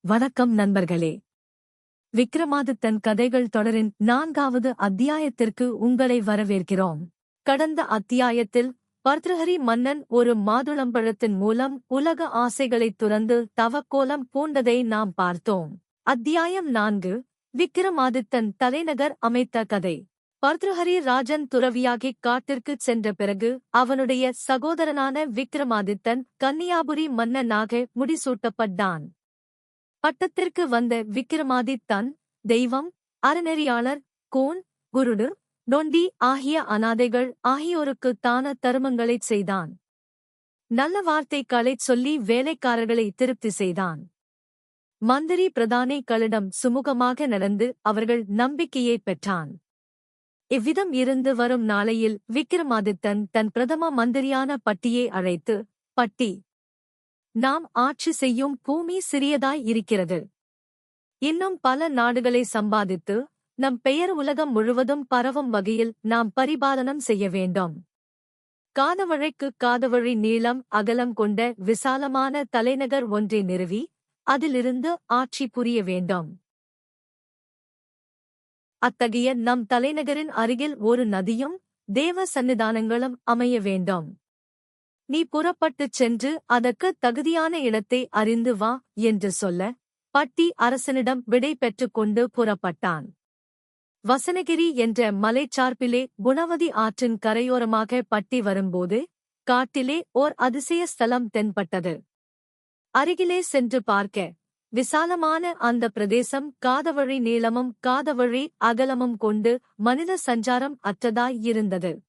வணக்கம் நண்பர்களே. விக்ரமாதித்தன் கதைகள் தொடரின் 4வது அத்தியாயத்திற்கு உங்களை வரவேற்கிறோம். கடந்த அத்தியாயத்தில் பர்த்ருஹரி மன்னன் ஒரு மாதுளம்பழத்தின் மூலம் உலக ஆசைகளைத் துறந்து தவக்கோலம் பூண்டதை நாம் பார்த்தோம். அத்தியாயம் 4 விக்ரமாதித்தன் தலைநகர் அமைத்த கதை. பர்த்ருஹரி ராஜன் துறவியாகிக் காட்டிற்குச் சென்ற பிறகு அவனுடைய சகோதரனான விக்ரமாதித்தன் கன்னியாபுரி மன்னனாக முடிசூட்டப்பட்டான். பட்டத்திற்கு வந்த விக்ரமாதித்தன் தெய்வம், அறநெறியாளர், கூன், குருடு, நொண்டி ஆகிய அனாதைகள் ஆகியோருக்கு தான தருமங்களைச் செய்தான். நல்ல வார்த்தைகளைச் சொல்லி வேலைக்காரர்களை திருப்தி செய்தான். மந்திரி பிரதானிகளிடம் சுமூகமாக நடந்து அவர்கள் நம்பிக்கையைப் பெற்றான். இவ்விதம் இருந்து வரும் நாளையில் விக்ரமாதித்தன் தன் பிரதம மந்திரியான பட்டியை அழைத்து, பட்டி, நாம் ஆட்சி செய்யும் பூமி சிறியதாய் இருக்கிறது. இன்னும் பல நாடுகளை சம்பாதித்து நம் பெயர் உலகம் முழுவதும் பரவும் வகையில் நாம் பரிபாலனம் செய்ய வேண்டும். காதவழைக்கு காதவழி நீளம் அகலம் கொண்ட விசாலமான தலைநகர் ஒன்றை நிறுவி அதிலிருந்து ஆட்சி புரிய வேண்டும். அத்தகைய நம் தலைநகரின் அருகில் ஒரு நதியும் தேவ சன்னிதானங்களும் அமைய வேண்டும். நீ புறப்பட்டுச் சென்று அதற்குத் தகுதியான இடத்தை அறிந்து வா என்று சொல்ல, பட்டி அரசனிடம் விடை பெற்றுக் கொண்டு புறப்பட்டான். வசனகிரி என்ற மலைச்சார்பிலே குணவதி ஆற்றின் கரையோரமாக பட்டி வரும்போது காட்டிலே ஓர் அதிசய ஸ்தலம் தென்பட்டது. அருகிலே சென்று பார்க்க, விசாலமான அந்த பிரதேசம் காதவழி நீளமும் காதவழி அகலமும் கொண்டு மனித சஞ்சாரம் அற்றதாய் இருந்தது.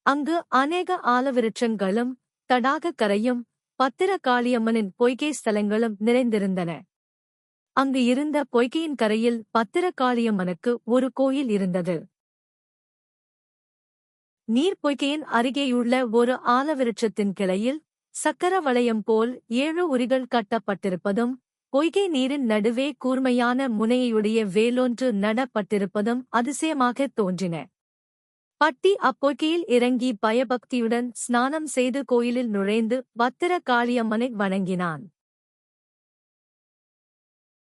அங்கு அநேக ஆலவிருட்சங்களும் தடாகக் கரையும் பத்திரகாளியம்மனின் பொய்கை ஸ்தலங்களும் நிறைந்திருந்தன. அங்கு இருந்த பொய்கையின் கரையில் பத்திரகாளியம்மனுக்கு ஒரு கோயில் இருந்தது. நீர்ப்பொய்கையின் அருகேயுள்ள ஒரு ஆலவிருட்சத்தின் கிளையில் சக்கர வளையம் போல் 7 உரிகள் கட்டப்பட்டிருப்பதும் பொய்கை நீரின் நடுவே கூர்மையான முனையுடைய வேலொன்று நடப்பட்டிருப்பதும் அதிசயமாகத் தோன்றின. பட்டி அப்பொய்கையில் இறங்கி பயபக்தியுடன் ஸ்நானம் செய்து கோயிலில் நுழைந்து பத்திரகாளியம்மனை வணங்கினான்.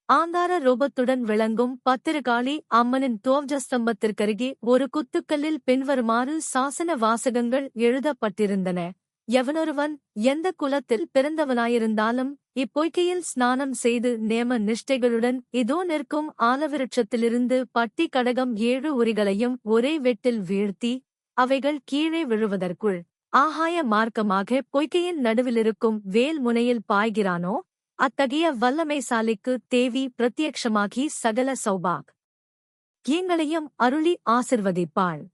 ஆங்கார ரூபத்துடன் விளங்கும் பத்திரகாளி அம்மனின் துவஜஸ்தம்பத்திற்கருகே ஒரு குத்துக்கல்லில் பின்வருமாறு சாசன வாசகங்கள் எழுதப்பட்டிருந்தன. எவனொருவன் எந்த குலத்தில் பிறந்தவனாயிருந்தாலும் இப்பொய்கையில் ஸ்நானம் செய்து நேம நிஷ்டைகளுடன் இதோ நிற்கும் ஆலவிருட்சத்திலிருந்து பட்டி கடகம் 7 உரிகளையும் ஒரே வெட்டில் வீழ்த்தி அவைகள் கீழே விழுவதற்குள் ஆகாய மார்க்கமாக பொய்கையின் நடுவிலிருக்கும் வேல் முனையில் பாய்கிறானோ அத்தகைய வல்லமைசாலிக்கு தேவி பிரத்யக்ஷமாகி சகல சௌபாக்யங்களையும் அருளி ஆசிர்வதிப்பாள்.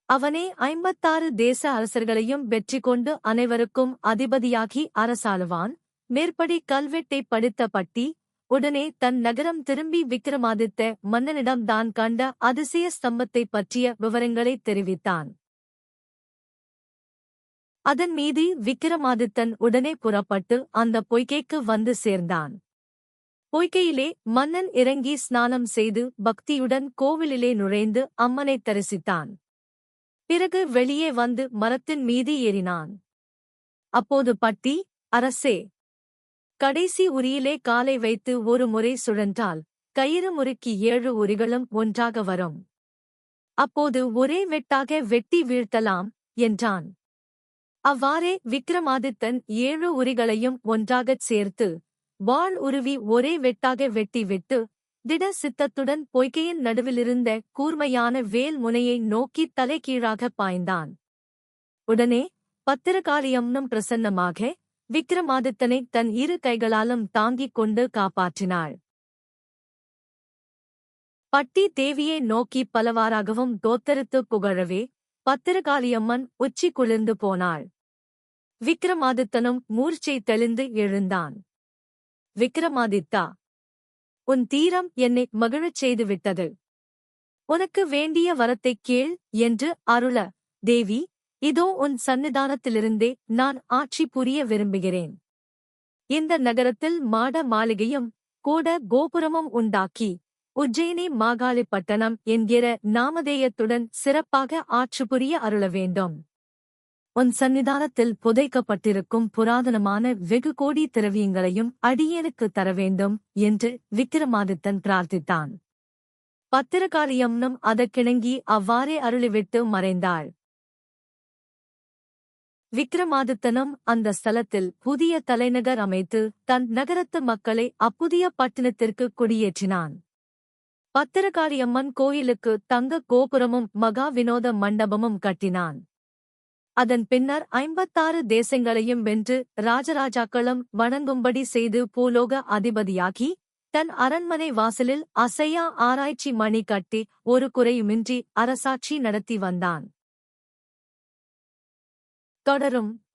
அவனே 56 தேச அரசர்களையும் வெற்றி கொண்டு அனைவருக்கும் அதிபதியாகி அரசாளுவான். மேற்படி கல்வெட்டை படித்த பட்டி உடனே தன் நகரம் திரும்பி விக்ரமாதித்த மன்னனிடம் தான் கண்ட அதிசய ஸ்தம்பத்தைப் பற்றிய விவரங்களைத் தெரிவித்தான். அதன் மீது விக்ரமாதித்தன் உடனே புறப்பட்டு அந்த பொய்கைக்கு வந்து சேர்ந்தான். பொய்கையிலே மன்னன் இறங்கி ஸ்நானம் செய்து பக்தியுடன் கோவிலிலே நுழைந்து அம்மனைத் தரிசித்தான். பிறகு வெளியே வந்து மரத்தின் மீது ஏறினான். அப்போது பட்டி, அரசே, கடைசி உரியிலே காலை வைத்து ஒரு முறை சுழன்றால் கயிறு முறுக்கி 7 உரிகளும் ஒன்றாக வரும். அப்போது ஒரே வெட்டாக வெட்டி வீழ்த்தலாம் என்றான். அவ்வாறே விக்ரமாதித்தன் 7 உரிகளையும் ஒன்றாகச் சேர்த்து வாள் உருவி ஒரே வெட்டாக வெட்டி விட்டு திட சித்தத்துடன் பொய்கையின் நடுவிலிருந்த கூர்மையான வேல் முனையை நோக்கி தலைகீழாகப் பாய்ந்தான். உடனே பத்திரகாளியம்மனும் பிரசன்னமாக விக்ரமாதித்தனை தன் 2 கைகளாலும் தாங்கிக் கொண்டு காப்பாற்றினாள். பட்டி தேவியை நோக்கி பலவாறாகவும் தோத்தரித்துப் புகழவே பத்திரகாளியம்மன் உச்சி குளிர்ந்து போனாள். விக்ரமாதித்தனும் மூர்ச்சை தெளிந்து எழுந்தான். விக்ரமாதித்தா, உன் தீரம் என்னை மகிழச் செய்துவிட்டது. உனக்கு வேண்டிய வரத்தைக் கேள் என்று அருள, தேவி, இதோ உன் சந்நிதானத்திலிருந்தே நான் ஆட்சி புரிய விரும்புகிறேன். இந்த நகரத்தில் மாட மாளிகையும் கூட கோபுரமும் உண்டாக்கி உஜ்ஜயினி மாகாளிப்பட்டணம் என்கிற நாமதேயத்துடன் சிறப்பாக ஆட்சி புரிய அருள வேண்டும். உன் சந்நிதானத்தில் புதைக்கப்பட்டிருக்கும் புராதனமான வெகு கோடி திரவியங்களையும் அடியேனுக்குத் தரவேண்டும் என்று விக்கிரமாதித்தன் பிரார்த்தித்தான். பத்திரகாளியம்மனும் அதற்கிணங்கி அவ்வாறே அருளிவிட்டு மறைந்தாள். விக்கிரமாதித்தனும் அந்த ஸ்தலத்தில் புதிய தலைநகர் அமைத்து தன் நகரத்து மக்களை அப்புதிய பட்டணத்திற்கு குடியேற்றினான். பத்திரகாளியம்மன் கோயிலுக்கு தங்க கோபுரமும் மகா வினோத மண்டபமும் கட்டினான். அதன் பின்னர் 56 தேசங்களையும் வென்று ராஜராஜாக்களும் வணங்கும்படி செய்து பூலோக அதிபதியாகி தன் அரண்மனை வாசலில் அசையா ஆராய்ச்சி மணி கட்டி ஒரு குறையுமின்றி அரசாட்சி நடத்தி வந்தான். தொடரும்.